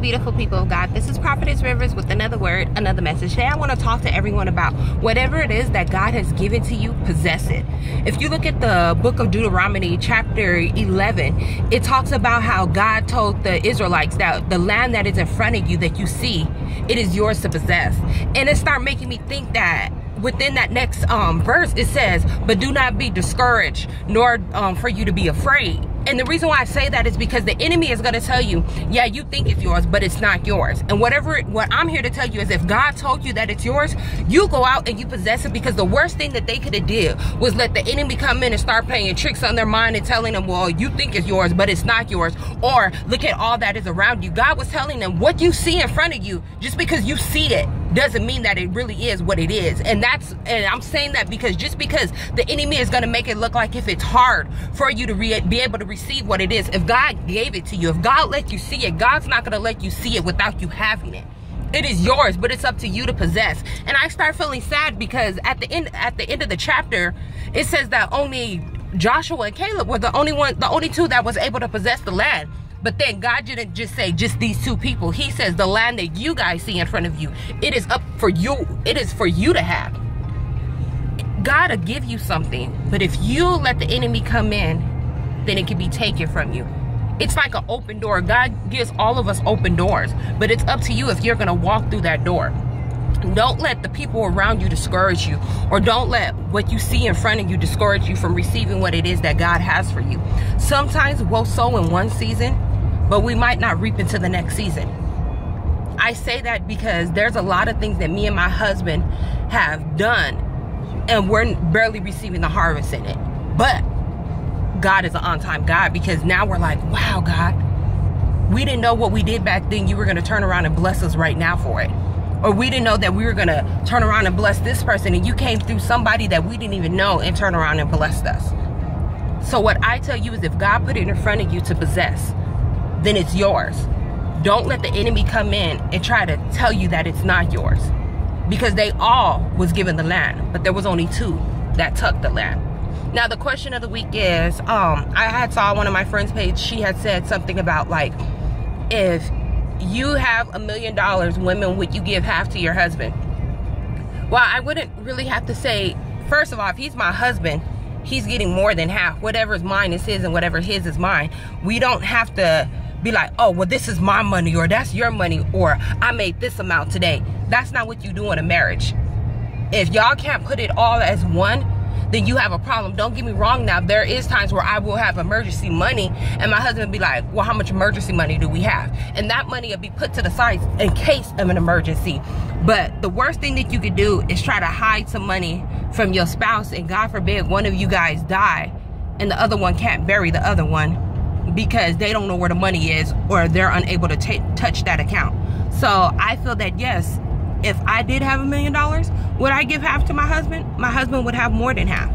beautiful people of God. This is Prophetess Rivers with another word, another message. Today I want to talk to everyone about whatever it is that God has given to you, possess it. If you look at the book of Deuteronomy chapter 11, it talks about how God told the Israelites that the land that is in front of you that you see, it is yours to possess. And it started making me think that within that next verse, it says, but do not be discouraged, nor for you to be afraid. And the reason why I say that is because the enemy is going to tell you, yeah, you think it's yours, but it's not yours. And what I'm here to tell you is if God told you that it's yours, you go out and you possess it, because the worst thing that they could have did was let the enemy come in and start playing tricks on their mind and telling them, well, you think it's yours, but it's not yours. Or look at all that is around you. God was telling them what you see in front of you, just because you see it doesn't mean that it really is what it is. And I'm saying that because just because the enemy is going to make it look like if it's hard for you to be able to receive what it is, if God gave it to you, if God let you see it, God's not going to let you see it without you having it. It is yours, but it's up to you to possess. And I start feeling sad because at the end of the chapter, it says that only Joshua and Caleb were the only two that was able to possess the land. But then God didn't just say just these two people. He says the land that you guys see in front of you, it is up for you. It is for you to have. God will give you something, but if you let the enemy come in, then it can be taken from you. It's like an open door. God gives all of us open doors, but it's up to you if you're going to walk through that door. Don't let the people around you discourage you, or don't let what you see in front of you discourage you from receiving what it is that God has for you. Sometimes we'll sow in one season, but we might not reap into the next season. I say that because there's a lot of things that me and my husband have done, and we're barely receiving the harvest in it. But God is an on-time God, because now we're like, wow, God, we didn't know what we did back then. You were going to turn around and bless us right now for it. Or we didn't know that we were going to turn around and bless this person, and you came through somebody that we didn't even know and turn around and blessed us. So what I tell you is if God put it in front of you to possess, then it's yours. Don't let the enemy come in and try to tell you that it's not yours, because they all was given the land, but there was only two that took the land. Now the question of the week is, I had saw one of my friends' page, she had said something about like, if you have $1 million, women, would you give half to your husband? Well, I wouldn't really have to say, first of all, if he's my husband, he's getting more than half. Whatever's mine is his, and whatever his is mine. We don't have to be like, oh, well, this is my money, or that's your money, or I made this amount today. That's not what you do in a marriage. If y'all can't put it all as one, then you have a problem. Don't get me wrong. Now, there is times where I will have emergency money, and my husband will be like, well, how much emergency money do we have? And that money will be put to the side in case of an emergency. But the worst thing that you could do is try to hide some money from your spouse, and God forbid one of you guys die and the other one can't bury the other one because they don't know where the money is, or they're unable to touch that account. So I feel that, yes, if I did have $1 million, would I give half to my husband? My husband would have more than half,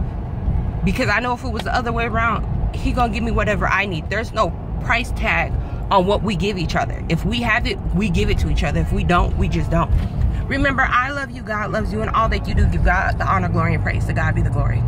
because I know if it was the other way around, he gonna give me whatever I need. There's no price tag on what we give each other. If we have it, we give it to each other. If we don't, we just don't. Remember, I love you, God loves you, and all that you do, give God the honor, glory, and praise. To God be the glory.